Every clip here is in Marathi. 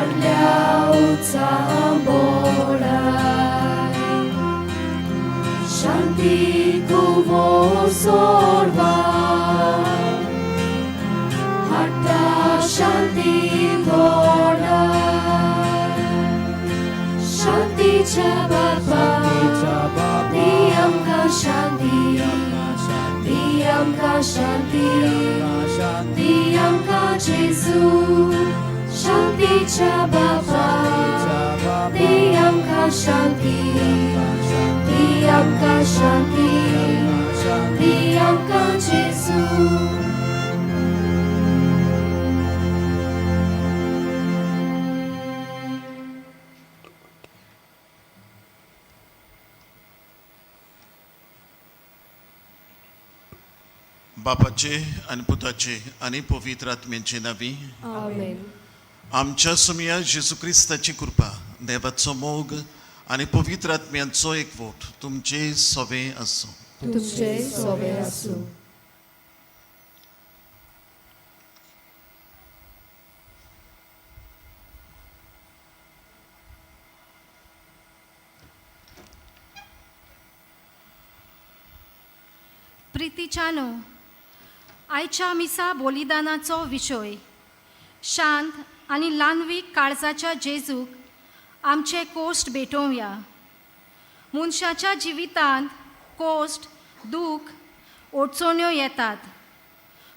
वाढल्या उत्साहांबोळाय शांती कुवो सोडवाय हट्टा शांती तोडाय शांतीच्या बाबा दी आमकां शांती दी आमकां शांती दी आमकां जेजू शांतीच्या बाबा दी आमकां शांती दी आमकां शांती दी आमकां जेजू. बापाचे आनी पुताचे आनी पवित्र आत्म्याचे नावी आमेन. आमच्या सुमया जेजू क्रिस्ताची कृपा देवाचो मोग आनी पवित्र आत्म्यांचो एकवट तुमचे सोबे आसूं. तुमचे सोबे आसूं. प्रितीच्यानो, आयच्या मिसा बलिदानाचो विशय शांत आनी ल्हानवीक काळजाच्या जेजूक आमचे कोश्ट भेटोवया. मनशाच्या जिवितांत कोश्ट दूख अडचण्यो येतात,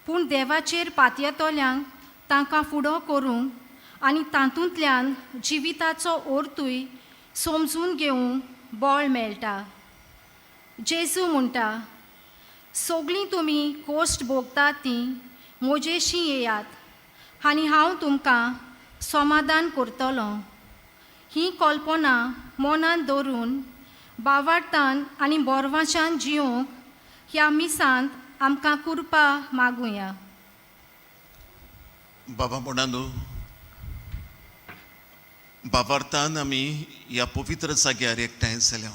पूण देवाचेर पातयेतोल्यांक तांकां फुडो करूंक आनी तातूंतल्यान जिविताचो ओर्तूय समजून घेवंक बळ मेळटा. जेजू म्हणटा, सगळीं तुमी कोश्ट भोगतात तीं म्हजेशी येयात आनी हांव तुमकां समाधान करतलो. ही कल्पना मनांत दवरून बावार्थान आनी बोरवाशान जियोंक ह्या मिसांत आमकां कृपा मागुया. बाबा म्हणालो, बावार्थान आमी ह्या पवित्र जाग्यार एकठांय जाल्या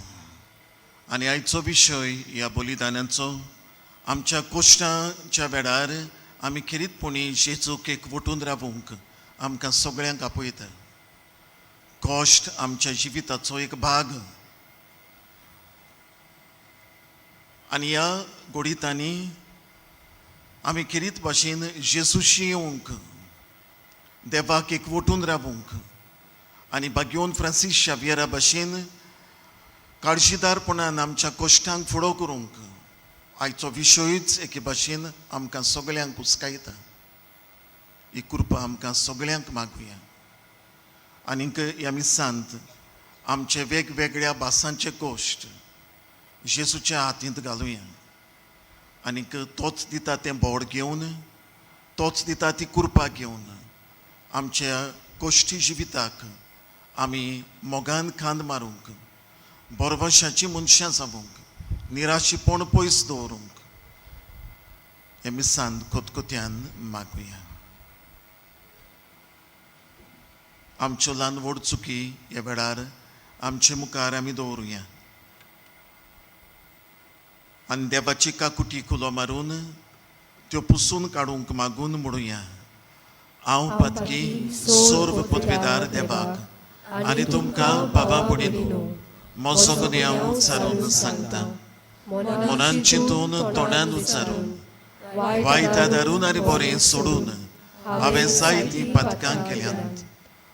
आनी आयचो विशय ह्या बलिदानाचो आमच्या कोश्टांच्या वेळार आमी खेरीतपणी जेजूक एकवटून रावूंक आमकां सगळ्यांक आपयता. कोश्ट आमच्या जिविताचो एक भाग आनी ह्या घोडीतांनी आमी खेरीत भाशेन जेजूशी येवंक देवाक एकवटून रावूंक आनी बागयोन फ्रांसीस शावियरा भाशेन काळजीदारपणान आमच्या कोश्टांक फुडो करूंक आयचो विशयूच एके भाशेन आमकां सगळ्यांक उस्कायता. ही कृपा आमकां सगळ्यांक मागुया. आनीक ह्या मिसांत आमचे वेगवेगळ्या भासांचे कोश्ट जेजूच्या हातींत घालुया आनीक तोच दिता तें बोड घेवन, तोच दिता ती कृपा घेवन आमच्या कोश्टी जिविताक आमी मोगान खांद मारूंक, बोरवशाची मनशां जावूंक, निराशीपण पयस दवरूंक हे मिसांत खोतकोत्यान मागुया. आमच्यो ल्हान व्हड चुकी ह्या वेळार आमचे मुखार आमी दवरुया आनी देवाची काकुटी खुलो मारून त्यो पुसून काडूंक मागून म्हणुया, हांव पातकी सर्व पदवेदार देवाक आनी तुमकां बाबा भयणीनो म्हजो गुन्हे हांव उच्चारून सांगता. मनान चिंतून तोंडान उच्चारून वायट आदारून आनी बरें सोडून हांवें जायतीं पातकां केल्यांत.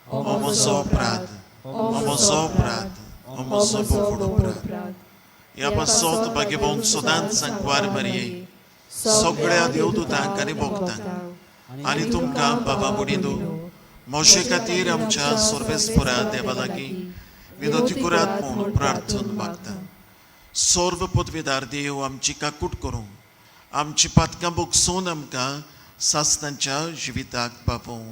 हो म्हजो अपराध, हो म्हजो अपराध, हो म्हजो बोफोड अपराध. ह्या पासत भाग्यवान सदांच सांकवार मारये सगळ्या देवदूतांक आनी भोगतांक आनी तुमकां बाबा भयणीनो म्हजे खातीर आमच्या सर्वेस्परा देवा लागीं विनोती करात म्हूण प्रार्थना मागता. सर्व पदवेदार देव आमची काकूट करूं, आमची पातकां भोगसून आमकां सासनांच्या जिविताक पावों.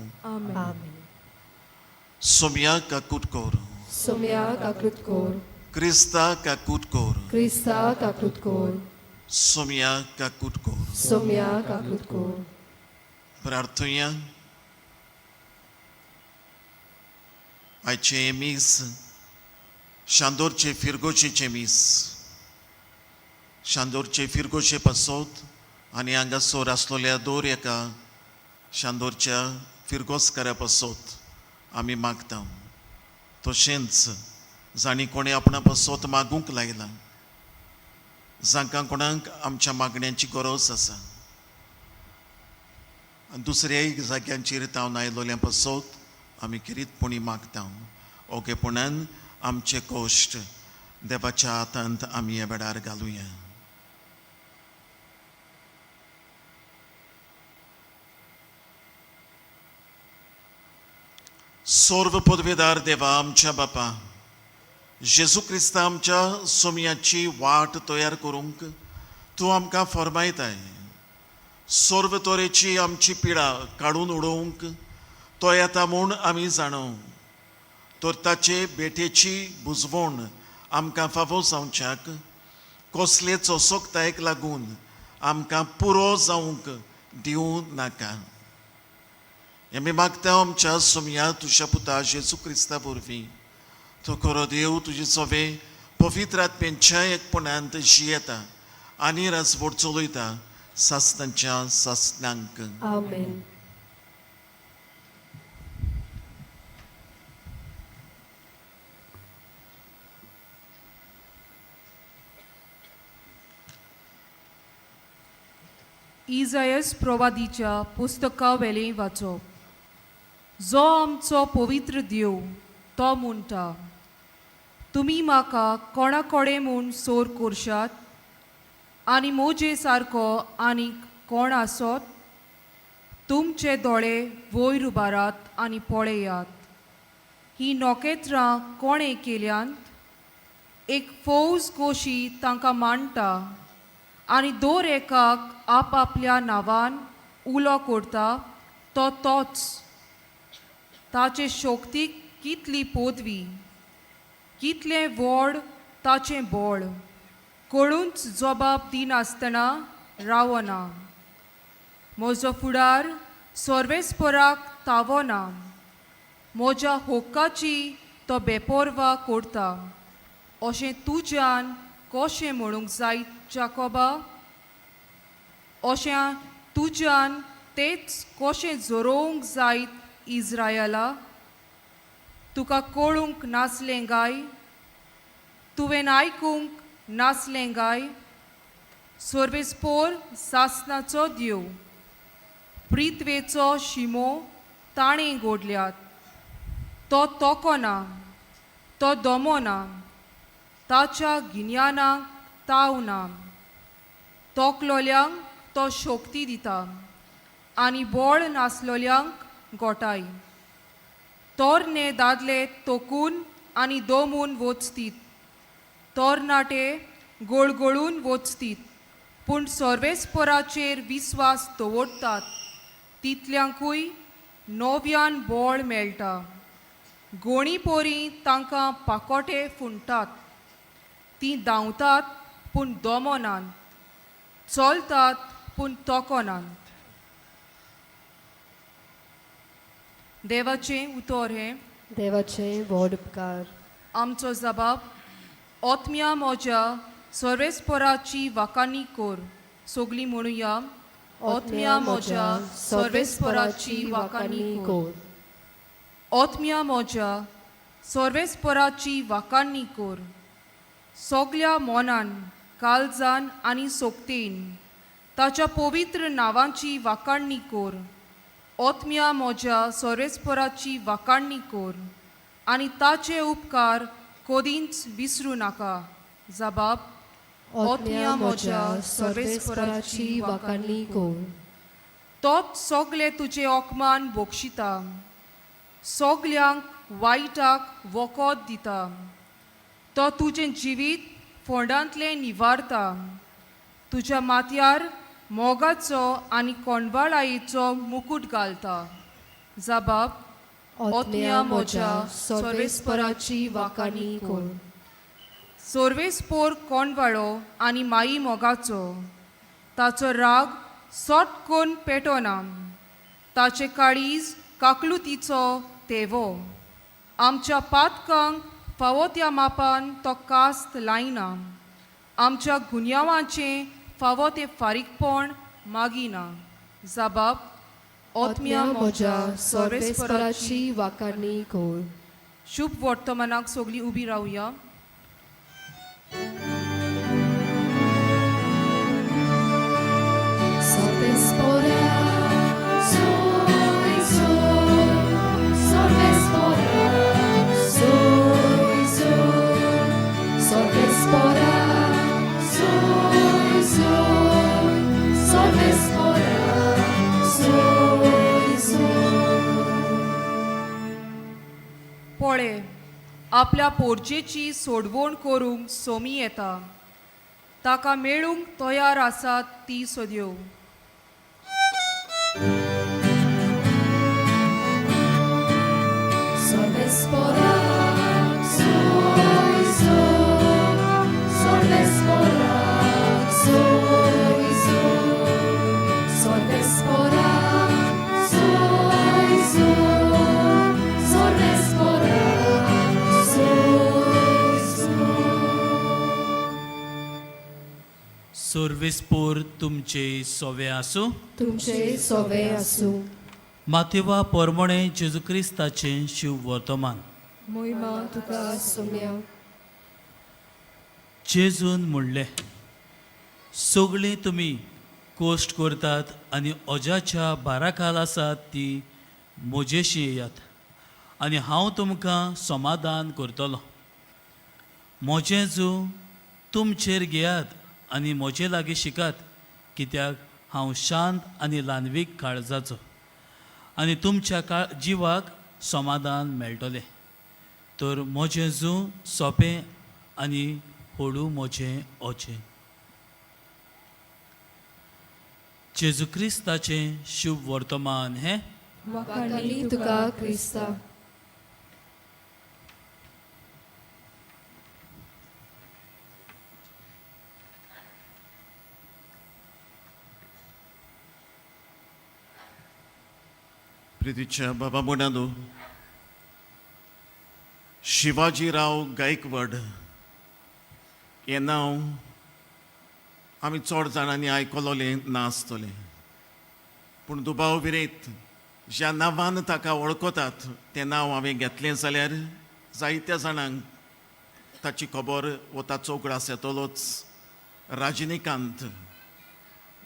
सोम्या काकूट कोर, सोम्या काकूट कोर, क्रिस्ता काकूट कोर, क्रिस्ता काकूट कोर, सोम्या काकूट कोर. सोम्या काकूट कोर. प्रार्थुया. आयचे मीस शांदोरचे फिरगोशेचे मीस, शांदोरचे फिरगोशे पासत आनी हांगासर आसलोल्या दर एका शांदोरच्या फिरगोसकारा पासत आमी मागता. तशेंच जाणी कोणी आपणा बसोत मागूंक लायला, जांकां कोणाक आमच्या मागण्यांची गरज आसा, दुसऱ्याय जाग्यांचेर जावन आयलोल्या बसोत आमी किरीतपणी मागता. ओगेपणान आमचे कोश्ट देवाच्या हातांत आमी ह्या वेळार घालुया. सर्व पदवेदार देवा आमच्या बापा, जेजू क्रिस्ता आमच्या सोमयाची वाट तयार करूंक तूं आमकां फरमायताय. सर्व तरेची आमची पिडा काडून उडोवंक तो येता म्हूण आमी जाणो. तर ताचे बेटेची बुजवण आमकां फावो जावच्याक कसलेच असोकतायेक लागून आमकां पुरो जावंक दिवं नाका. आमी मागता आमच्या सोमया तुज्या पुता जेजू क्रिस्ता वरवीं. तो खरो देव तुजे सवे पवित्र आत्म्याच्या एकपणांत जियेता आनी राजवट चलयता सासणांच्या सासणांक. आमेन. इजायस प्रवादीच्या पुस्तका वेलें वाचप. जो आमचो पवित्र देव तो म्हणटा, तुमी म्हाका कोणा कोडे म्हूण सोर करशात आनी मोजे सारको आनीक कोण आसत. तुमचे दोळे वयर उबारात आनी पळयात. ही नोकेत्रां कोणे केल्यांत? एक फौज कोशी तांकां मांडटा आनी दर एकाक आपआपल्या नांवान उलो करता तो तोच. ताचे शोक्तीक कितली पदवी, कितलें व्हड ताचें बळ, कोणूच जबाब दिनासतना रावना. म्हजो फुडार सर्वेस्पराक तावना. म्हज्या होक्काची तो बेपरवा करता. अशें तुज्यान कशें म्हणूंक जायत जाकोबा? अशें तुज्यान तेच कशें जोरोवंक जायत इस्रायला? तुका कळूंक नासलें गाय? तुवें आयकूंक नासलें गाय? सर्वेस्पोर सासणाचो देव, प्रिथ्वेचो शिमो ताणें घोडल्यात. तो तोकोना, तो दमोना, ताच्या गिन्यानाक ताव ना. तोकलोल्यांक तो शोक्ती दिता आनी बळ नासलोल्यांक गोटाय. तोरणे दादले तोकून आनी दोमून वचतीत. तोरणाटे गळगळून वचतीत, पूण सर्वेस्पराचेर विस्वास दवरतात तितल्यांकूय नव्यान बळ मेळटा. गोणी पोरी तांकां पाकोटे फुंटात. तीं धांवतात पूण दमोनात, चलतात पूण तोकोनात. देवाचें उतर हें. देवाचें व्हड उपकार. आमचो जबाब. ओतम्या म्हज्या सर्वेस्पराची वाकानी कोर. सोगलीं म्हणुया. ओतम्या म्हज्या सर्वेस्पराची वाकानी कोर. ओतम्या म्हज्या सर्वेस्पराची वाकानी कोर. सोगल्या मोनान, काळजान आनी सोक्तेन ताच्या पवित्र नांवांची वाकाणणी कोर. ओतम्या म्हज्या सर्वेस्पराची वाकाणणी कोर आनी ताचे उपकार कोदींच विसरूं नाका. जबाब. ओतम्या म्हज्या सर्वेस्पराची वाकाणणी कोर. तोच सोगले तुजे ओकमान बोगशिता. सोगल्यांक वायटाक वखद दिता. तो तुजें जिवीत फोंडांतलें निवारता. तुज्या माथ्यार मोगाचो आनी कोणवाळायेचो मुकुट घालता. जबाब. ओतम्या म्हज्या सर्वेस्पराची वाकाणी कोर. सर्वेस्पोर कोणवाळो आनी माई मोगाचो. ताचो राग सोटकून पेटोना. ताचे काळीज काकलुतीचो तेवो. आमच्या पातकांक फावो त्या मापान तो कास्त लायना. आमच्या गुन्यांवाचें फावो तें फारीकपण मागिना. जबाब. आत्म्या म्हज्या सर्वेस्पराची वाखाणणी कर. शुभ वर्तमानाक सगळीं उबी रावया. Sorvespora, soy, sorvespora, soy, sorvespora, soy, sorvespora, soy. पळे, आपल्या पोरचेची सोडवण करूंक सोमी येता. ताका मेळूंक तयार आसात ती सद्यो. Sorvespora, soy, sorvespora, soy, sorvespora, soy, sorvespora, soy. सर्वेस्पोर तुमचे सोवे आसूं. तुमचे सोवे आसूं. माथेवा पोरमोणे जेजू क्रिस्ताचें शिव वर्तमान. मोहिमा तुका सोम्या. जेजून म्हणलें, सगळीं तुमी कोश्ट करतात आनी ओजाच्या बाराखाल आसात ती म्हजेशी येयात आनी हांव तुमकां समाधान करतलों. म्हजें जू तुमचेर घेयात आनी म्हजे लागीं शिकात, कित्याक हांव शांत आनी ल्हानवीक काळजाचो आनी तुमच्या जिवाक समाधान मेळटलें. तर म्हजें जू सोंपें आनी हळू म्हजें ओचें. जेजू क्रिस्ताचें शुभ वर्तमान हें. वाखाणणी तुका क्रिस्ता. प्रितीच्या बाबा मुडांदू, शिवाजीराव गायकवाड हें नांव आमी चड जाणांनी आयकलोलें नासतलें. पूण दुबाव विरयत ज्या नांवान ताका वळखतात तें नांव हांवें घेतलें जाल्यार जायत्या जाणांक ताची खबर वो ताचो उगडास येतलोच. रजनीकांत,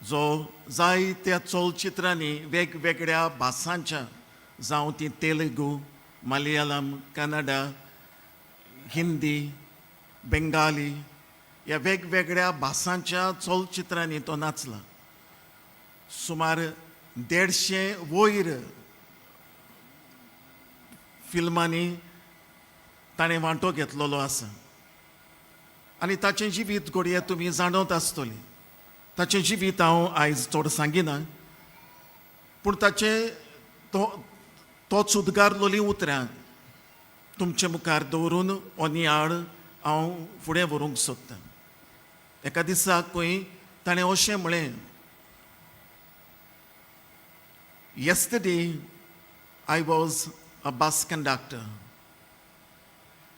जो जायत्या चलचित्रांनी वेगवेगळ्या भासांच्या, जावं ती तेलुगू, मलयालम, कन्नडा, हिंदी, बेंगाली ह्या वेगवेगळ्या भासांच्या चलचित्रांनी तो नाचला. सुमार 150 वयर फिल्मांनी ताणें वांटो घेतलेलो आसा. आनी ताचें जिवीत घडये तुमी जाणत आसतलीं. ताचें जिवीत हांव आयज चड सांगिना, पूण तोच उद्गारलोलीं उतरां तुमचे मुखार दवरून हो नियाळ हांव फुडें व्हरूंक सोदतां. एका दिसाक खंय ताणें अशें म्हळें, Yesterday I was a bus conductor.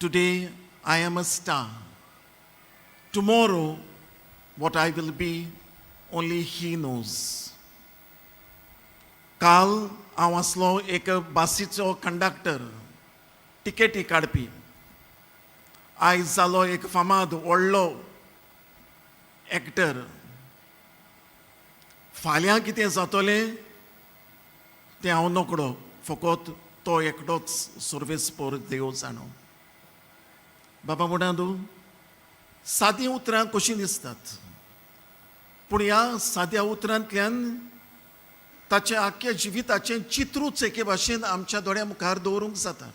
Today I am a star. Tomorrow what I will be, only he knows. काल हांव आसलो एक बसीचो कंडक्टर, टिकेटी काडपी. आयज जालो एक फामाद व्हडलो एक्टर. फाल्यां कितें जातलें तें हांव नकळो, फकत तो एकटोच सर्वेस्पोर देव जाणो. बाबा मुडांदू, सादी उतरां कशीं दिसतात, पूण ह्या साद्या उतरांतल्यान ताचे आख्या जिविताचें चित्रूच एके भाशेन आमच्या दोळ्या मुखार दवरूंक जाता.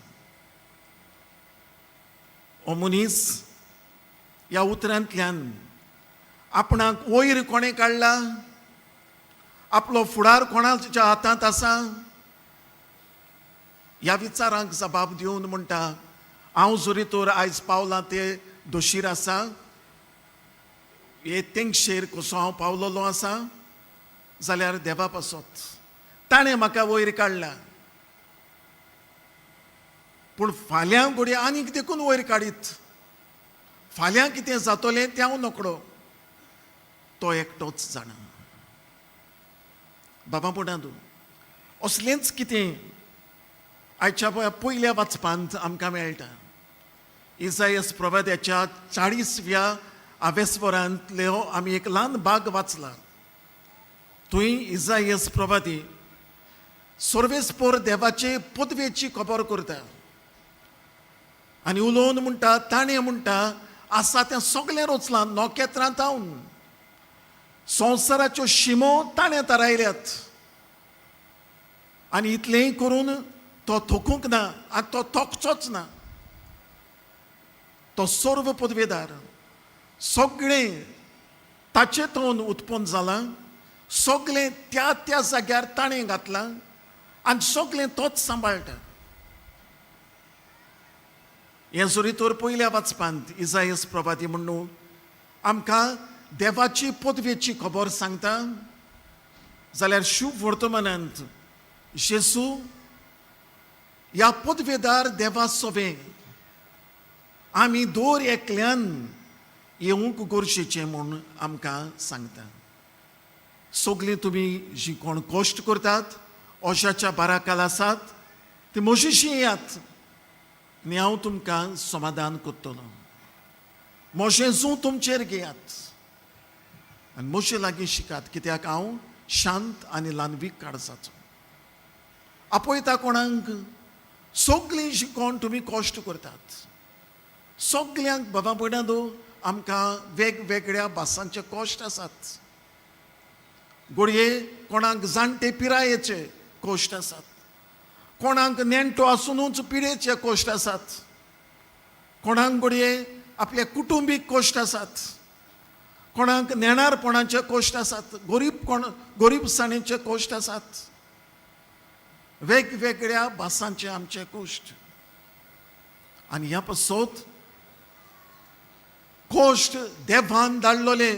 हो मनीस ह्या उतरांतल्यान आपणाक वयर कोणें काडला, आपलो फुडार कोणाच्या हातांत आसा, ह्या विचारांक जबाब दिवन म्हणटा, हांव जरी तर आयज पावलां ते दोशीर आसा, हे तेंगशेर कसो हांव पावलोलो आसा, जाल्यार देवा पासत ताणें म्हाका वयर काडला. पूण फाल्यां घडये आनीक देखून वयर काडीत, फाल्यां कितें जातलें तें हांव नकळो, तो एकटोच जाणा. बाबा मुडांदू, असलेंच कितें आयच्या पयल्या वाचपांत आमकां मेळटा. इसायास प्रवाद्याच्या 40व्या आवेस्वरांतलो आमी एक ल्हान भाग वाचला. थंय इसायास प्रवादी सर्वेस्पर देवाचे पदवेची खबर करता आनी उलोवन म्हणटा, ताणें म्हणटा, आसा तें सगळें रचलां नोखेत्रांत हांव. संवसाराच्यो शिमो ताणें थारायल्यात आनी इतलेंय करून तो थकूंक ना आनी तो थकचोच ना. तो सर्व पदवेदार, सगळें ताचे तोन उत्पन्न जालां, सगळें त्या त्या जाग्यार ताणें घातलां आनी सगळें तोच सांबाळटा. हे जरी तर पयल्या वाचपांत इसायास प्रवादी म्हणून आमकां देवाची पदवेची खबर सांगता, जाल्यार शुभ वर्तमानांत जेजू ह्या पदवेदार देवा सोबे आमी दर एकल्यान येवंक गरजेचें म्हूण आमकां सांगता. सगळीं तुमी जीं कोण कश्ट करतात, ओशाच्या बाराकाल आसात, ती म्हजेशी येयात आनी हांव तुमकां समाधान करतलो. म्हजें जूं तुमचेर घेयात आनी म्हजे लागीं शिकात, कित्याक हांव शांत आनी ल्हानवीक काळजाचो. आपयता कोणाक सगळीं जीं कोण तुमी कश्ट करतात, सगल्यांक बाबा भयणांदो आमकां वेगवेगळ्या भासांचे कश्ट आसात. घडये कोणाक जाणटे पिरायेचे कश्ट आसात, कोणाक नेणटो आसुनूच पिडेचे कश्ट आसात, कोणाक घडये आपले कुटुंबीक कश्ट आसात, कोणाक नेणारपणाचे कश्ट आसात, गरीबसाणीचे कश्ट आसात. वेगवेगळ्या भासांचे आमचे कश्ट. आनी ह्या पासत कश्ट देवान धाडलोले,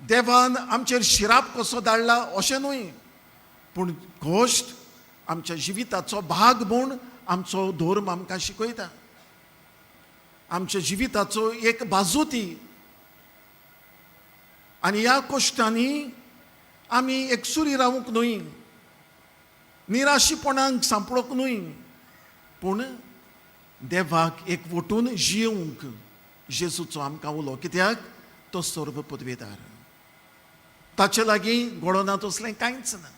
देवान आमचेर शिराप कसो धाडला अशें न्हय, पूण कश्ट आमच्या जिविताचो भाग म्हूण आमचो धर्म आमकां शिकयता. आमच्या जिविताचो एक बाजू ती. आनी ह्या कश्टांनी आमी एकसुरी रावूंक न्हय, निराशीपणांक सांपळोवंक न्हय, पूण देवाक एकवटून जियोवंक जेजूचो आमकां उलो, कित्याक तो सर्व पदवेदार. ताचे लागीं घडोवनात असलें कांयच ना.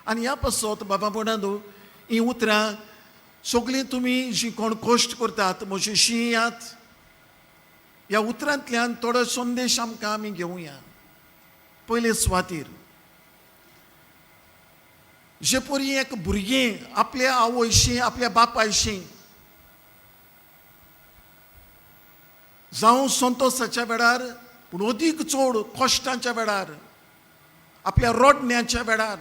आनी ह्या पासत बाबा भयणांदो हीं उतरां सगळीं तुमी जीं कोण कश्ट करतात म्हजेशी येयात, ह्या उतरांतल्यान थोडो संदेश आमकां आमी घेवया. पयले सुवातेर जे परी एक भुरगें आपल्या आवयशी आपल्या बापायशी जावं संतोशाच्या वेळार, पूण अदीक चड कश्टांच्या वेळार, आपल्या रडण्याच्या वेळार,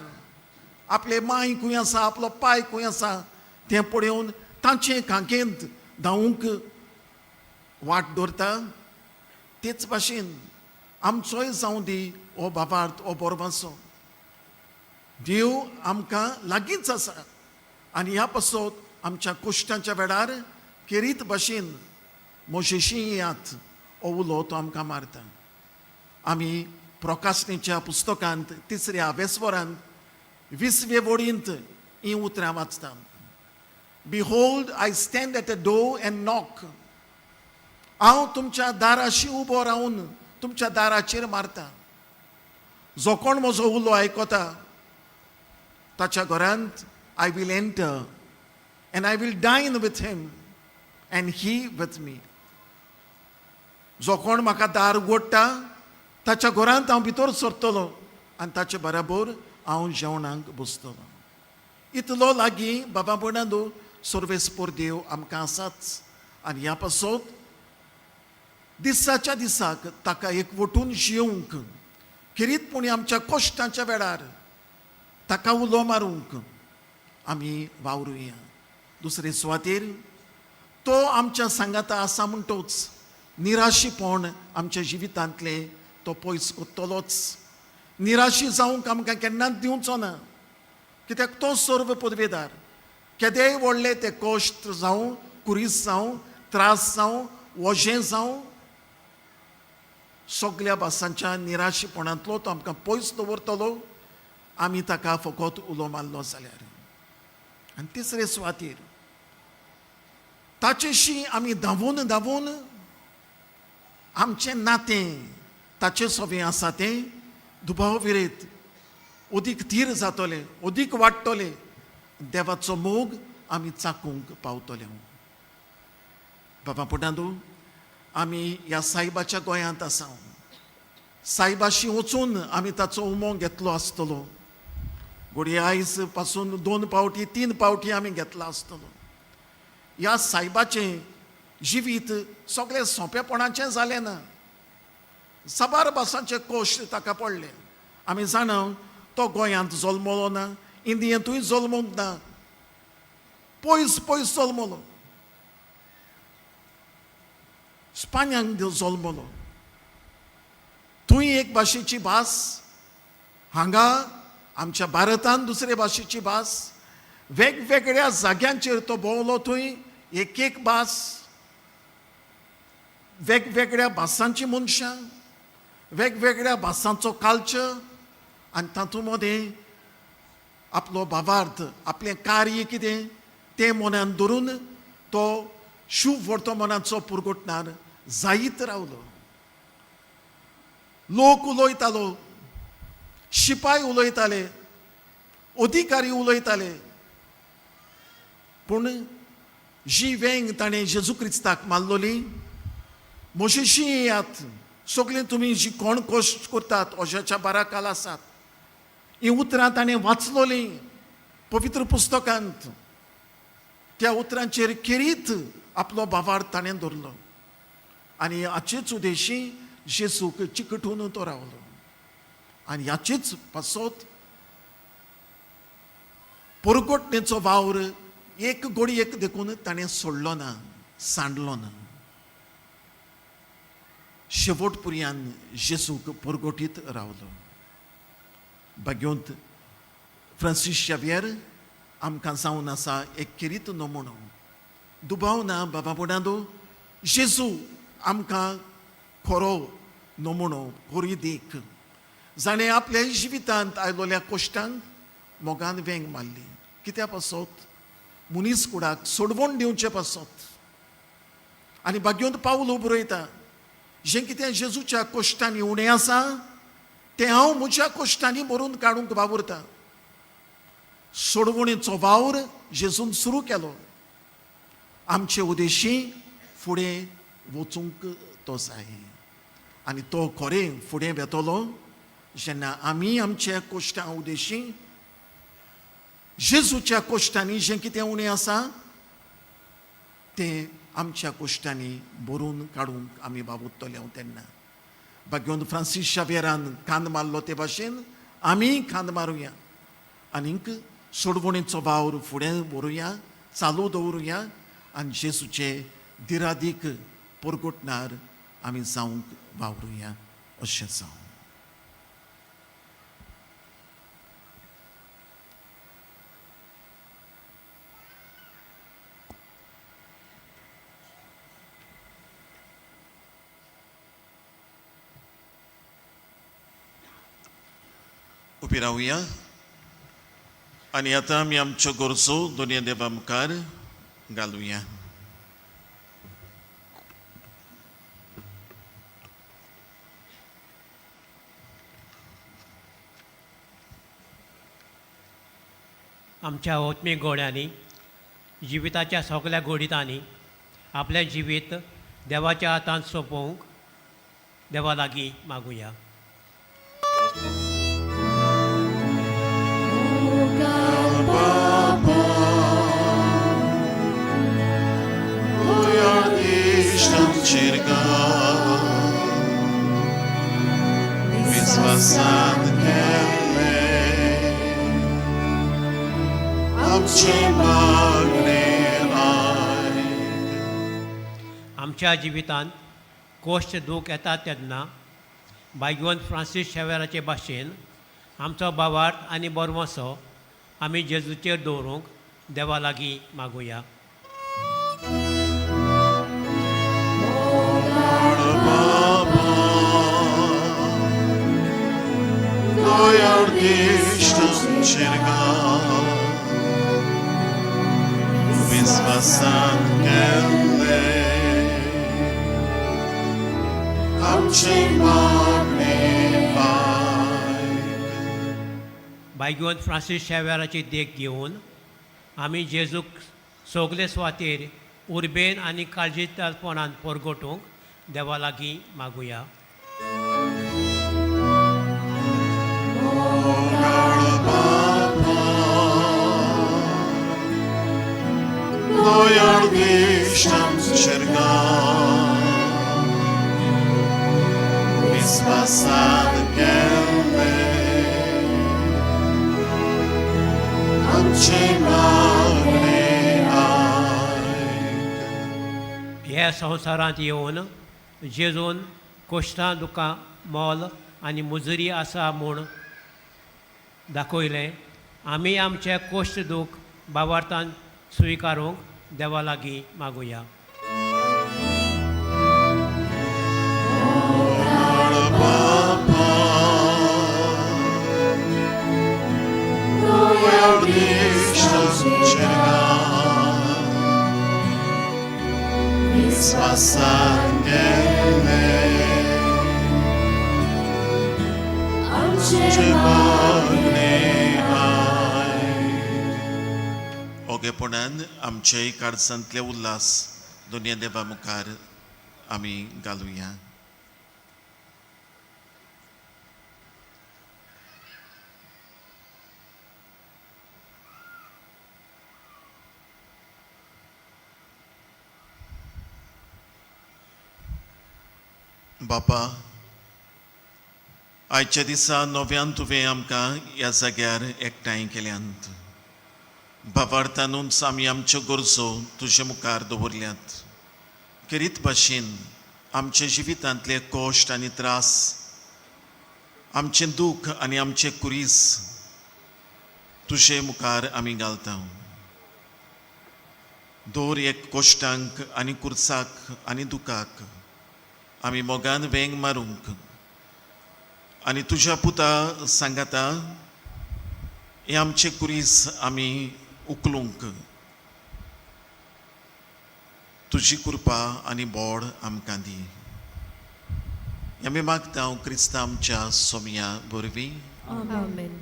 आपले माय खंय आसा, आपलो पाय खंय आसा तें पळोवन तांचे खांकेंत धांवूंक वाट दवरता, तेच भाशेन आमचोय जावं दी हो बाबार्थ, हो बोरमासो. देव आमकां लागींच आसा आनी ह्या पासत आमच्या कश्टांच्या वेळार केरीत भाशेन म्हजेशी येयात हो उलो तो आमकां मारता. आमी प्रकाशनेच्या पुस्तकांत 3ऱ्या आवेस्वरांत 20वे वडींत हीं उतरां वाचता. Behold, I stand at the door and knock. हांव तुमच्या दाराशी उबो रावन तुमच्या दाराचेर मारता. जो कोण म्हजो उलो आयकता ताच्या घरांत I will enter and I will dine with him and he with me. जो कोण म्हाका दार उगडटा ताच्या घरांत हांव भितर सरतलो आनी ताचे बराबर हांव जेवणाक बसतलो. इतलो लागीं बाबा भयणांदो सर्वेस्पर देव आमकां आसाच. आनी ह्या पासत दिसाच्या दिसाक ताका एकवटून जियोवंक, किरीतपणी आमच्या कश्टांच्या वेळार ताका उलो मारूंक आमी वावरुया. दुसरे सुवातेर तो आमच्या सांगाता आसा म्हणटोच निराशीपण आमच्या जिवितांतले तो पयस कोत्तलोच. निराशी जावंक आमकां केन्नाच दिवचो ना, कित्याक तो सर्व पदवेदार. केदेंय व्हडले ते कश्ट जावं, कुरीस जावं, त्रास जावं, वजें जावं, सगळ्या भासांच्या निराशीपणांतलो तो आमकां पयस दवरतलो आमी ताका फकत उलो मारलो जाल्यार. आनी तिसरे सुवातेर ताचेशी आमी धांवून धांवून आमचें नातें ताचे सोबीत आसा तें दुबाव विरेत अदीक थीर जातलें, अदीक वाडटलें. देवाचो मोग आमी चाकूंक पावतले. बाबा पुटांदू, आमी ह्या सायबाच्या गोंयांत आसा. सायबाशी वचून आमी ताचो उमो घेतलो आसतलो. घोडी आयज पासून 2 पावटी 3 पावटी आमी घेतला आसतलो. ह्या सायबाचें जिवीत सगळें सोंपेपणाचें जालें ना. साबार भासांचे कोश्ट ताका पडले. आमी जाणा तो गोंयांत जल्मलो ना, इंडियेंतूय जल्मूंक ना, पयस पयस जल्मलो, स्पान्यांत जल्मलो. थंय एक भाशेची भास, हांगा आमच्या भारतांत दुसरे भाशेची भास. वेगवेगळ्या जाग्यांचेर तो भोंवलो, थंय एक एक भास, वेगवेगळ्या भासांची मनशां, वेगवेगळ्या भासांचो कल्चर. आनी तातूंत मदें आपलो भावार्थ, आपलें कार्य कितें तें मनान धरून तो शुभ वर्तमानाचो पुरगोटणार जायत रावलो. लोक उलयतालो, शिपाय उलयताले, अधिकारी उलयताले, पूण जी वेंग ताणें जेजू क्रिस्ताक मारलोली, मोशेशी येयात, सगळीं तुमी जी कोण कोश्ट करतात अशाच्या बाराकाल आसात, ही उतरां ताणें वाचलोलीं पवित्र पुस्तकांत. त्या उतरांचेर खेरीत आपलो भावार्थ ताणें धरलो. आनी हाचेच उद्देशी जेजूक चिकटून तो रावलो. आनी ह्याचीच पासत परगोटणेचो वावर एक घडयेक देखून ताणें सोडलो ना, सांडलो ना. शेवट पर्यंत जेजूक परगोटीत रावलो. भाग्योंत फ्रांसीस शावियर आमकां जावन आसा एक खेरीत नमुनो. दुबाव ना बाबा पुडांदू, जेजू आमकां खरो नमुनो, खरी देख. जाणें आपल्या जिवितांत आयलोल्या कोश्टांक मोगान वेंग मारली. कित्या पासत मनीस कुडाक सोडवण दिवचे पासत. आनी भाग्योंत पावल बरयता, जें कितें जेजूच्या कोश्टांनी उणें आसा तें हांव म्हज्या कोश्टांनी भरून काडूंक वावुरतां. सोडवणेचो वावर जेजून सुरू केलो. आमचे उद्देशी फुडें वचूंक तो जाय. आनी तो खरें फुडें वेतलो जेन्ना आमी आमच्या कोश्टां उद्देशी जेजूच्या कोश्टांनी जें कितें उणें आसा तें आमच्या कोश्टांनी भरून काडूंक आमी वावुरतले. तेन्ना भाग्योंत फ्रांसीस शावियरान खांद मारलो ते भाशेन आमी खांद मारुया. आनीक सोडवणेचो वावर फुडें व्हरूया, चालू दवरुया. आनी जेजूचे दिरादीक परगोटणार आमी जावंक वावरुया. अशें जावं. उबी रावया. आनी आतां आमी आमच्यो गरजो दोनूय देवा मुखार घालुया. आमच्या ओत्मीक घोड्यांनी जिविताच्या सगळ्या घोडीतांनी आपलें जिवीत देवाच्या हातांत सोंपोवंक देवा लागीं मागुया. आमच्या जिवितांत कोश्ट दूख येतात तेन्ना भाग्यवंत फ्रांसीस शावियराचे भाशेन आमचो भावार्थ आनी बोरमोसो आमी जेजूचेर दवरूंक देवा लागीं मागुया. Doyar dişten आमचेर विस्वासान केल्ले आमचे मागणे भाग्यवंत फ्रांसीस शेवेराची देख घेवन आमी जेजूक सगले सुवातेर उर्बेन आनी काळजीतालपणान परगटूंक देवा लागीं मागुया. Dojar gwizdam czerga Wyswasan gęby Amcie magny ह्या संवसारांत येवन जेजून कोश्टां दुखां मोल आनी मुजरी आसा म्हूण दाखयलें. आमी आमचे कोश्ट दूख भावार्थान स्विकारूंक देवा लागीं मागुया. Dojar gwizdam czerga Wyswasan gęby Amcie magny ओगेपणान आमचेय काळजांतले Ulhas दोनया देवा मुखार आमी घालुया. बापा, आयच्या दिसा नव्यान तुवें आमकां ह्या जाग्यार एकठांय केल्यांत. भावार्थानूच आमी आमच्यो गरजो तुजे मुखार दवरल्यात. खेरीत भाशेन आमच्या जिवितांतले कोश्ट आनी त्रास, आमचें दूख आनी आमचें कुरीस तुजे मुखार आमी घालता. दर एक कोश्टांक आनी कुर्साक आनी दुखाक आमी मोगान वेंग मारूंक आनी तुज्या पुता सांगाता हे आमचे कुरीस आमी उखलूंक तुजी कृपा आनी बोड आमकां दी. आमी मागता क्रिस्तांव आमच्या सोम्या वरवीं. आमेन.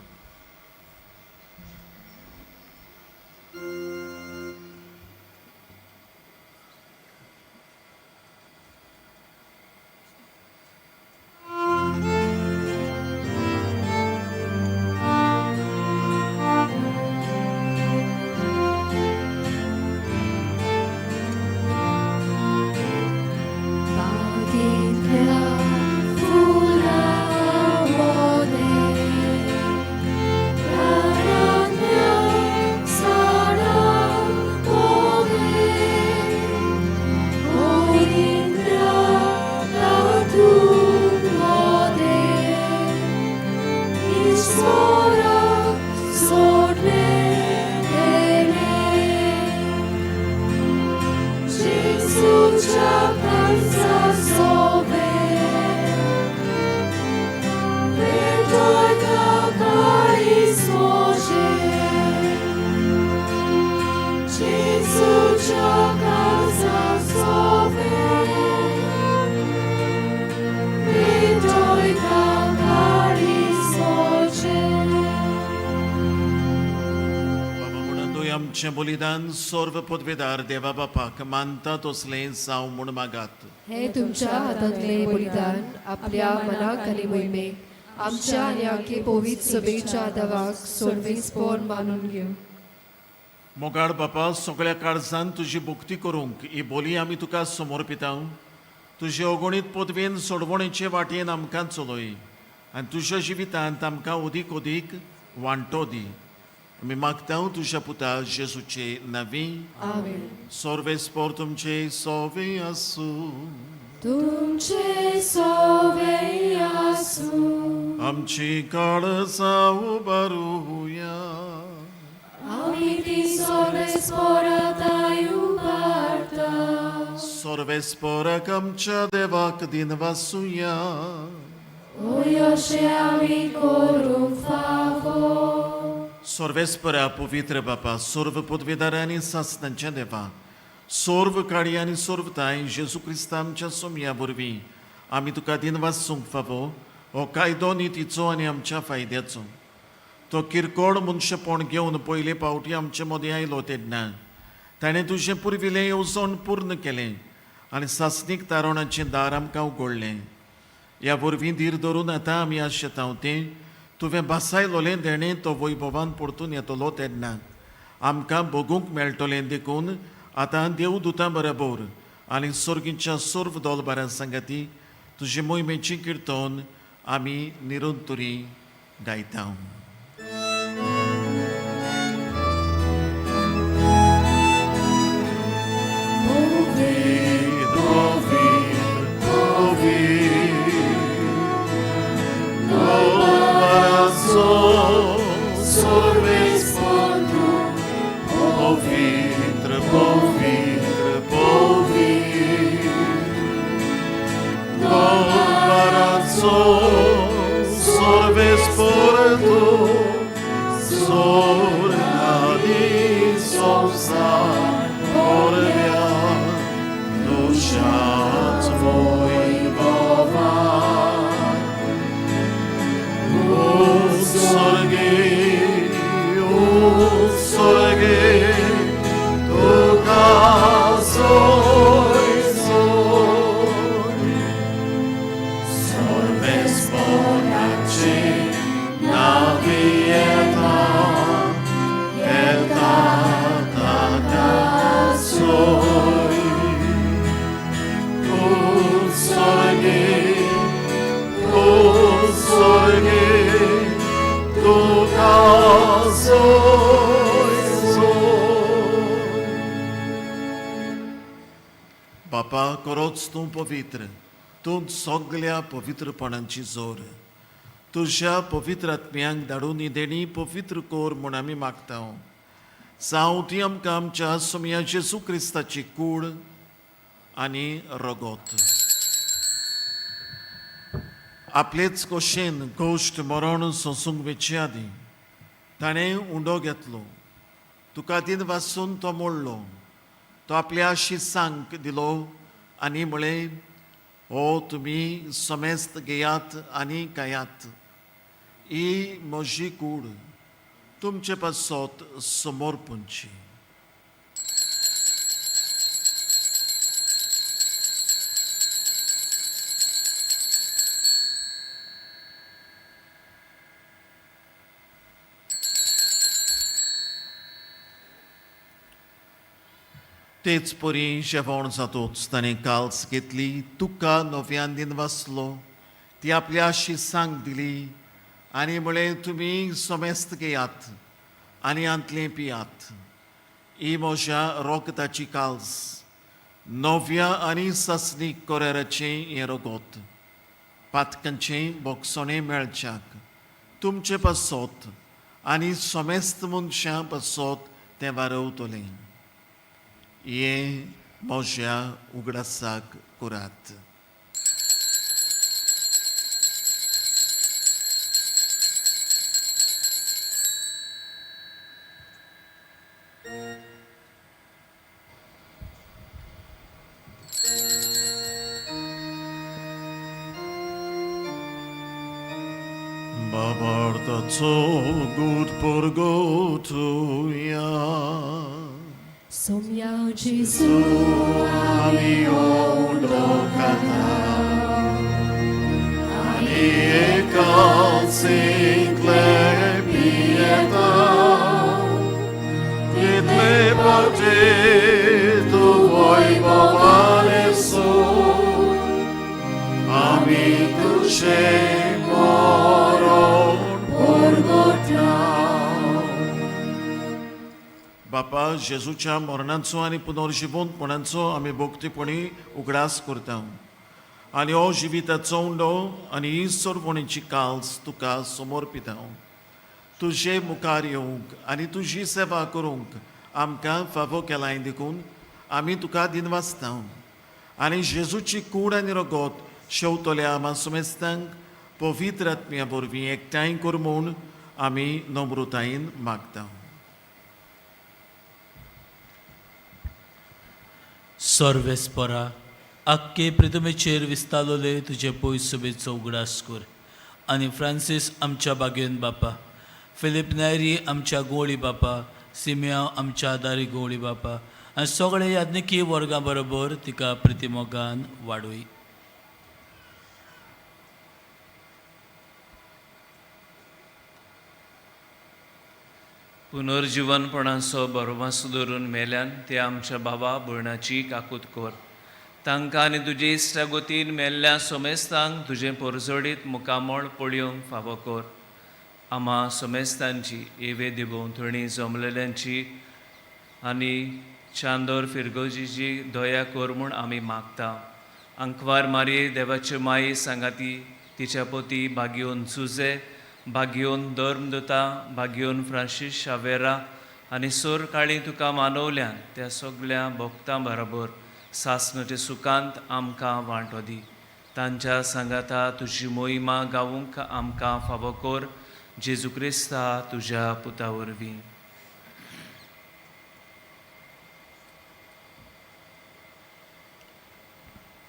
आमचें बलिदान सर्व पदवेदार देवा बापाक मानता तसलें जावं म्हूण मागात. हे तुमच्या हातांतले बलिदान आपल्या मनाक आनी मोहिमेक आमच्या आनी आख्खे पवित्र सभेच्या देवाक सोडवेस्पोर मानून घेव. मोगाळ बापा, सगळ्या काळजान तुजी भक्ती करूंक ही बोली आमी तुका समर्पिता. तुजे अगणीत पदवेन सोडवणेचे वाटेन आमकां चलय आनी तुज्या जिवितांत आमकां अदीक अदीक वांटो दी. आमी मागता तुज्या पुता जेजूचे नवी. आमेन. सर्वेस्पोर तुमचे सोवे आसूं. तुमचे सोवे आसूं. आमची काळजां उबारुया. आमी ती सर्वेस्पोराताय उबारता. सर्वेस्पोराक आमच्या देवाक दिन वासुया. O अशें आमी करूंक फावो. सर्वेस्परा पवित्र बापा सर्व पदवीदार आनी सासणांच्या देवा सर्व काळी आनी सर्व ताय जेजू क्रिस्तांच्या सोमया वरवीं आमी तुका दिनवासूंक फावो हो कायदो नितीचो आनी आमच्या फायद्याचो तो किरकोळ मनशापण घेवन पयले फावटी आमचे मदीं आयलो तेन्ना ताणें तुजें पुर्विलें येवजण पूर्ण केलें आनी सासणीक तारणाचें दार आमकां उगडलें ह्या वरवीं धीर धरून आतां आमी आशेतां तें तुवें बासायलोलें देणें तो वैभवान परतून येतलो तेन्ना आमकां भोगूंक मेळटलें देखून आतां देवदूतां बरोबर आनी सर्गीच्या सर्व दोलबारां सांगाती तुजे मोहिमेची किर्तन आमी निरंतरी गायता. बापा खरोच तूं पवित्र तूं सगळ्या पवित्रपणांची जोर तुज्या पवित्र आत्म्यांक धाडून ही देणी पवित्र कोर म्हूण आमी मागता जावं ती आमकां आमच्या सोमया जेजू क्रिस्ताची कूड आनी रगत आपलेच कोशेन गोश्ट मरण सोंसूंक वेचे आदी ताणें उंडो घेतलो तुका दिन वाचून तो मोडलो तो आपल्या शिसांक दिलो आनी म्हळें हो तुमी समेस्त घेयात आनी खायात ही म्हजी कूड तुमचे पासत समर्पणची. तेच परी जेवण जातूच ताणें काल्स घेतली तुका नव्यान दिन वाचलो ती आपल्या शिसांक दिली आनी म्हळें तुमी समेस्त घेयात आनी आंतलें पियात ही म्हज्या रोगताची काल्स नव्या आनी सासणीक कोराराचें हें रगत पातकांचें बोगसणें मेळच्याक तुमचे पासत आनी समेस्त मनशां पासत तें वारवतलें हे म्हज्या उगडासाक करात. Babartaco gud porgotuja. सोम्या जेजू आमी ओडोकाता आनी एकाचेंतले पियेता इतले पावटी तूं वैभवान सो आमी तुजें मरण परगटा. बापा जेजूच्या मरणाचो आनी पुनर्जिवंतपणाचो आमी भोगतीपणी उगडास करता आनी हो जिविताचो उंडो आनी ही सर्वणीची काल्स तुका समर्पिता तुजे मुखार येवंक आनी तुजी सेवा करूंक आमकां फावो केलाय देखून आमी तुका दिनवासता आनी जेजूची कूड आनी रगत शेवतल्या आमा सुमेस्तांक पवित्र आत्म्या वरवीं एकठांय कर म्हूण आमी नम्रतायेन मागता. सर्वेस्परा आख्खे पृथ्वीचेर विस्तारलोले तुजे पयस सभेचो उगडास कर आनी फ्रांसीस आमच्या बागेन बापा, फिलीप नॅरी आमच्या गोळी बापा, सिमिया आमच्या दारी गोळी बापा आनी सगळे याज्ञिकी वर्गां बरोबर तिका प्रतिमोगान वाडोय. पुनर्जीवनपणाचो बरोवास धरून मेल्यान ते आमच्या भावा भयणाची काकूत कर. तांकां आनी तुजे इश्टागोतीन मेल्ल्या सोमेस्तांक तुजें परजोडीत मुकामळ पळयोवंक फावो कर. आम्हा सोमेस्तांची एवे दिभोवतणी जमलेल्यांची आनी चांदोर फिरगोजीची दया कर म्हूण आमी मागता. अंकवार मारये देवाचे माये सांगाती, तिच्या पोती भाग्योन जुजे, भाग्योन धर्मदूता, भाग्योन फ्रांसीस शावेरा आनी सोर काळी तुका मानवल्यान त्या सगळ्या भक्तां बरोबर सासणाच्या सुखांत आमकां वांटो दी. तांच्या सांगाता तुजी मोहिमा गावूंक आमकां फावो कर. जेजू क्रिस्ता तुज्या पुता वरवीं.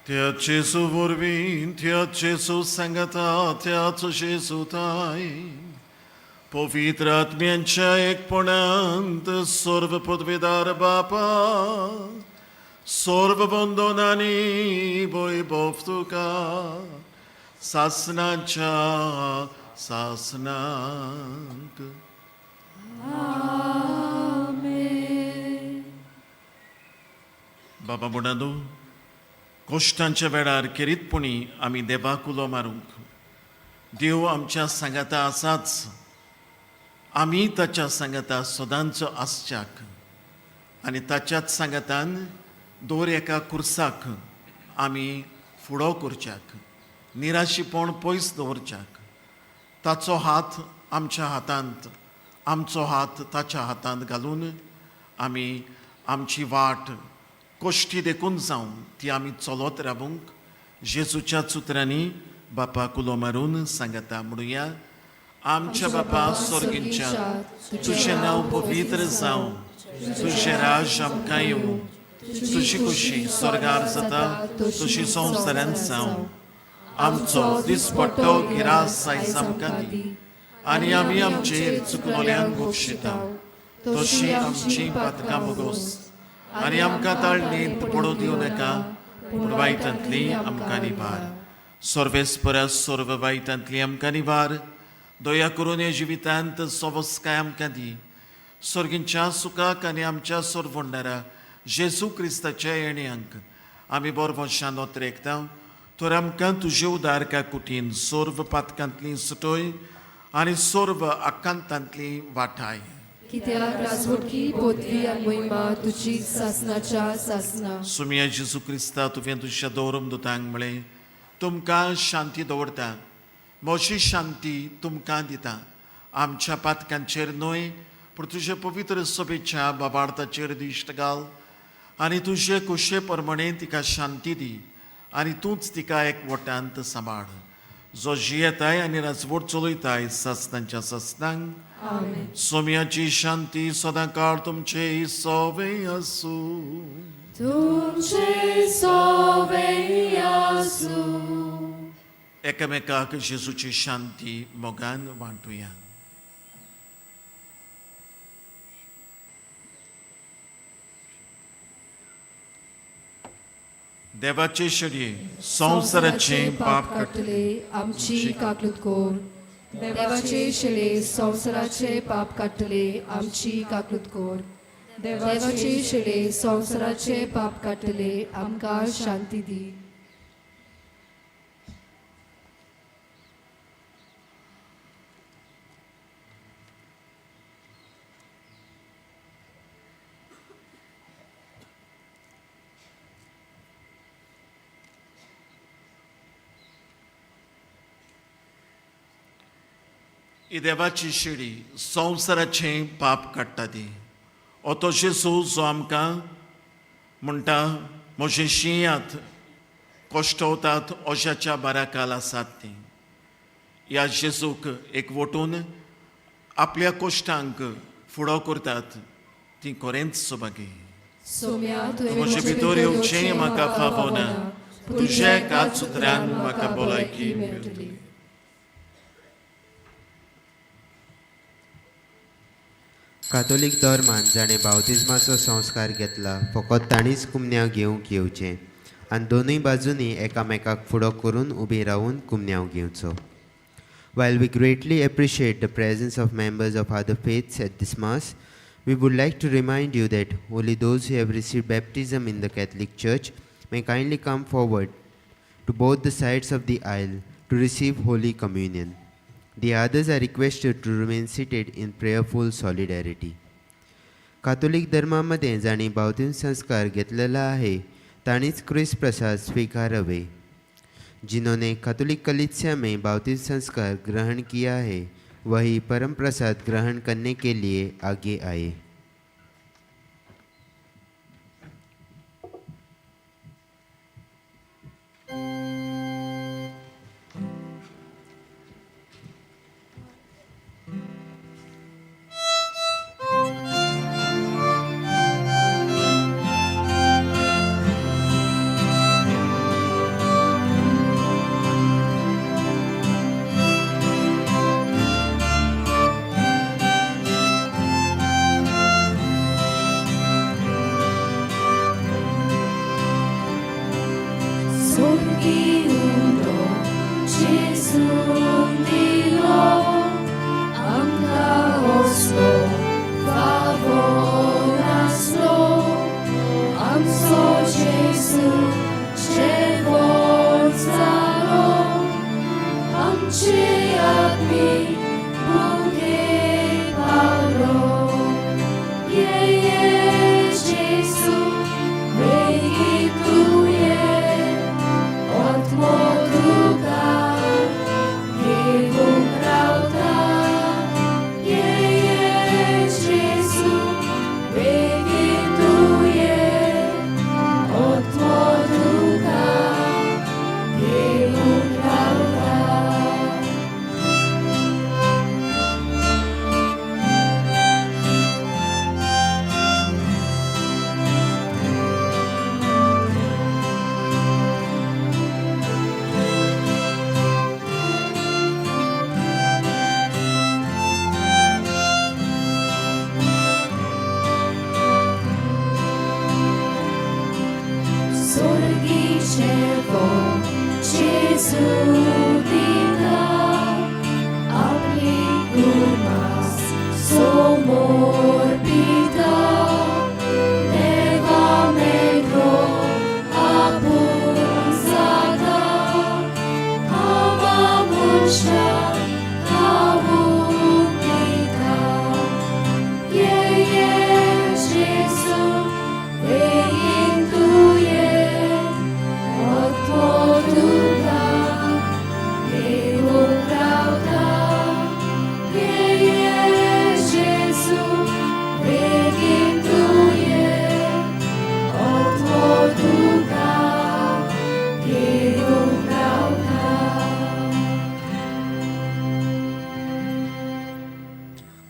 त्याच Jesu वरवीं, त्याच Jesu सांगाता, त्याच Jesu ताय, पवित्र आत्म्यांच्या एकपणांत सर्व पदवीदार बापा, सर्व बंधनांनी वैभव तुका सासनाच्या सासनांक. बाबा बुडादू, कश्टांच्या वेळार केरीतपणी आमी देवाक उलो मारूंक, देव आमच्या सांगाता आसाच, आमी ताच्या सांगाता सदांच आसच्याक आनी ताच्याच सांगातान दोर एका कुर्साक आमी फुडो करच्याक, निराशीपण पयस दवरच्याक. ताचो हात आमच्या हातांत, आमचो हात ताच्या हातांत घालून आमी आमची वाट कश्टी देखून जावन ती आमी चलत रावूंक जेजूच्या सुत्रांनी बापाक उलो मारून सांगता. म्हणुया, आमच्या बापा स्वर्गींच्या, तुजें नांव पवित्र जावं, तुजें राज आमकां येवं, तुजी खुशी स्वर्गार जाता तशी संवसारांत जावं. आमचो दिसपट्टो गिरास आयज आमकां दी आनी आमी आमचेर चुकलोल्यांक बक्षिता तशी आमची पातकां मोगोस आनी आमकां ताळणेंत पडूं दिवं नाका, पूण वायटांतली आमकां निबार. सर्वेस्परा सर्व वायटांतली आमकां निबार. दया करून ह्या जिवितांत सवस्काय आमकां दी. सर्गींच्या सुखाक आनी आमच्या सोरवणारा जेजू क्रिस्ताच्या येण्याक आमी बरवशान ओतरेकता. तर आमकां तुजे उदार काकुटीन सर्व पातकांतली सुटोय आनी सर्व आकांतांतली वाटाय. कित्याक राजवटकी पदवी आनी मोहिमा तुजी सासनाच्या सासना. सुमिया जेजू क्रिस्ता तुवें तुज्या दौरम दुतांक म्हळें, तुमकां शांती दवरता, म्हजी शांती तुमकां दिता. आमच्या पातकांचेर न्हय, पूण तुजे पवित्र सभेच्या बाबार्थाचेर दिश्ट घाल आनी तुजे कुशे प्रमाणे तिका शांती दी आनी तूंच तिका एकवटांत सांबाळ. जो जियेताय आनी राजवट चलयताय सासनांच्या सासनांक. सोम्याची शांती सदां काळ तुमचे सोवे आसूं. तुमचे सोवे आसूं. एकामेकाक जेजूची शांती मोगान वांटुया. देवाचे शरये संवसाराचे पाप काटले आमची काकलूत कोर. देवाचे शिळे संवसाराचे पाप काटले आमची काकलूत कोर. देवाचे शिळे संवसाराचे पाप काटले आमकां शांती दी. ही देवाची शिडी संवसाराचे पाप काडटा ती. ओतो जेजू जो आमकां म्हणटा, म्हजे शिंयात कोश्टवतात ओशाच्या बाराकाल आसात ती. ह्या जेजूक एकवटून आपल्या कोश्टांक फुडो करतात ती खरेंच सोबागी. सोम्या म्हजे भितर येवचें म्हाका फावना, तुजे कात सुत्रान म्हाका भलायकी मेळटली. कातोलीक धर्मान जाणें बावतिजमाचो संस्कार घेतला फकत ताणीच कुमन्याव घेवंक येवचें आनी दोनूय बाजूंनी एकामेकाक फुडो करून उबी रावून कुमन्याव घेवचो. While we greatly appreciate the presence of members of other faiths at this Mass, we would like to remind you that only those who have received baptism in the Catholic Church may kindly come forward to both the sides of the aisle to receive Holy Communion. The others are requested to remain seated in prayerful solidarity. कातोलिक धर्मामध्ये जाणी बावतिस्म संस्कार घेतलेला आहे ताणीच क्रिस्त प्रसाद स्वीकारवे. जिन्होंने कैथोलिक कलीसिया में बावतिस्म संस्कार ग्रहण किया है वही परम प्रसाद ग्रहण करने के लिए आगे आए.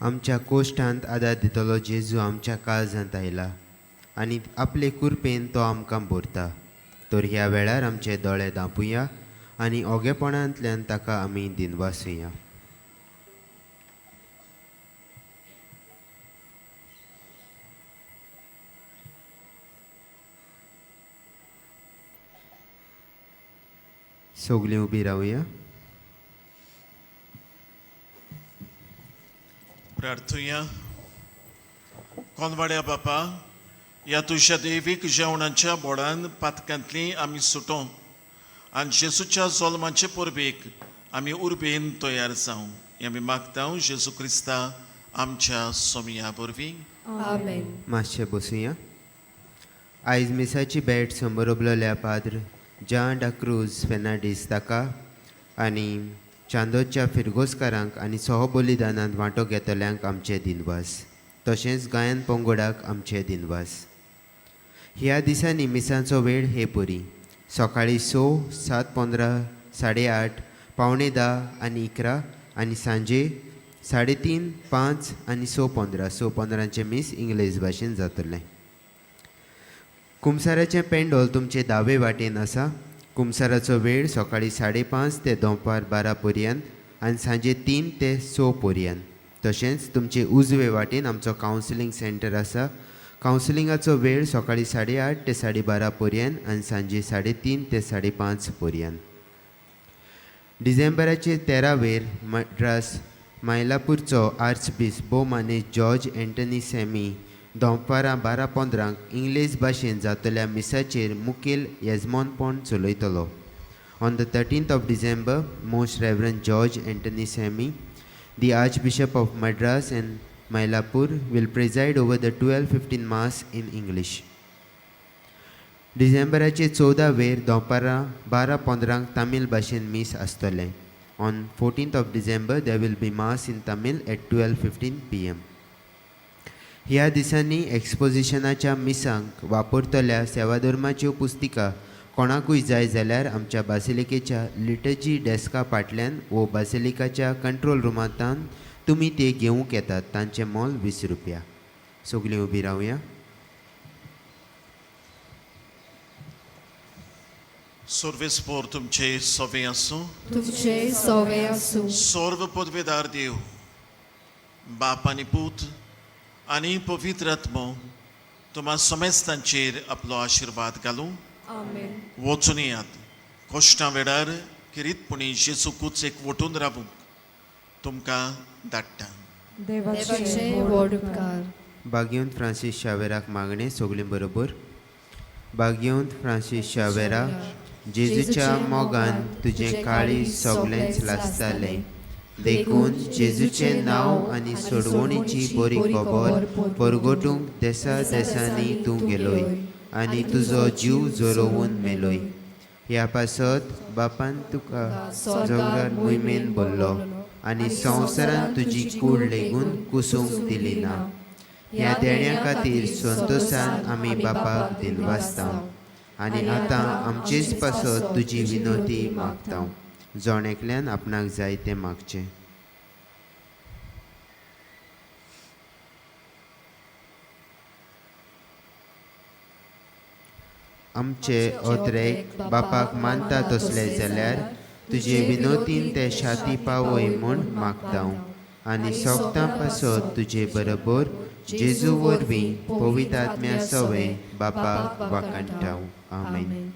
आमच्या कोश्टांत आदार दितलो जेजू आमच्या काळजांत आयला आनी आपले कुरपेन तो आमकां भरता. तर ह्या वेळार आमचे दोळे धांपुया आनी ओगेपणांतल्यान ताका आमी दिनवासुया. सगलीं उबी रावया. प्रार्थुया. कोनवाड्या बापा, ह्या तुज्या दैवीक जेवणाच्या बोडान पातकांतली आमी सुटों आनी जेजूच्या जल्माचे परबेक आमी उर्बेन तयार जावं हें आमी मागतां जेजू क्रिस्ता आमच्या सोमया वरवीं. आमेन. मातशें बसुया. आयज मिसाची भेट समोरबलोल्या पाद्र जान डाक्रूज फेर्नांडीस ताका आनी चांदोच्या फिरगोसकारांक आनी सह बलिदानांत वांटो घेतल्यांक आमचे दिनवास. तशेंच गायन पंगडाक आमचे दिनवास. ह्या दिसांनी मिसांचो वेळ हे परी सकाळीं 6, 7:15, 8:30, 9:45 आनी 11 आनी सांजे 3:30, 5 आनी 6:15 6:15 मीस इंग्लीश भाशेन जातलें. कुमसाराचें पेंडोल तुमचे दावे वाटेन आसा. कुमसाराचो वेळ सकाळीं 5:30 ते दनपार 12 पर्यंत आनी सांजे 3 ते 6 पर्यंत. तशेंच तुमचे उजवे वाटेन आमचो कावन्सिलींग सेंटर आसा. कावन्सिलिंगाचो वेळ सकाळीं 8:30 ते 12:30 पर्यंत आनी सांजे 3:30 ते 5:30 पर्यंत. डिसेंबराचे 13 मद्रास मायलापूरचो आर्चबिशप भोवमानेस्त जॉर्ज एंटनी सॅमी दनपारां 12:15 इंग्लीश भाशेन जातल्या मिसाचेर मुखेल येजमानपण चलयतलो. On the 13th of December, Most Reverend George Anthony Sami, the Archbishop of Madras and Mylapore, will preside over the 12:15 Mass in English. डिसेंबराचे 14 दनपारां 12:15 तमीळ भाशेन मीस आसतलें. On 14th of December, there will be Mass in Tamil at 12:15 p.m. ह्या दिसांनी एक्सपोजिशनाच्या मिसांक वापरतल्या सेवाधर्माच्यो पुस्तिका कोणाकूय जाय जाल्यार आमच्या बासिलिकेच्या लिटर्जी डेस्का फाटल्यान वो बासिलिकाच्या कंट्रोल रुमांतल्यान तुमी ते घेवंक येतात. तांचें मोल 20 रुपया. सगळीं उबी रावया. Sorvespor तुमचे सवे आसूं. तुमचे सोवे आसूं. सर्व पदवेदार देव बाप आनी पूत आनी पवित्र आत्मो तुम्हा समेस्तांचेर आपलो आशिर्वाद घालूं. आमेन. वचून येयात. कश्टां वेळार किरीतपणी जेजू कुचेक वटून रावूंक तुमकां धाडटा. देवाचे व्हड उपकार. बागयोंत फ्रांसीस शावेराक मागणें सगळीं बरोबर. बागयोंत फ्रांसीस शावेरा, जेजूच्या मोगान तुजें काळीज सगळेंच लासतालें. देखून जेजूचें नांव आनी सोडवणेची बरी खबर परगटूंक देसा देसांनी तूं गेलोय आनी तुजो जीव जोरोवन मेलोय. ह्या पासत बापान तुका जगरार मोहिमेन भरलो आनी संवसारान तुजी कूड लेगून कुसूंक दिली ना. ह्या देण्या खातीर संतोशान आमी बापाक दिनवासता आनी आतां आमचेच पासत तुजी विनोती मागता. जोण एकल्यान आपणाक जाय तें मागचें. आमचे ओतरेक बापाक मानता तसले जाल्यार तुजे विनोतीन ते शाती पावय म्हूण मागता आनी सोगतां पासत तुजे बरोबर जेजू वरवीं पवित्र आत्म्या सवे बापाक वाकणटा. आमेन.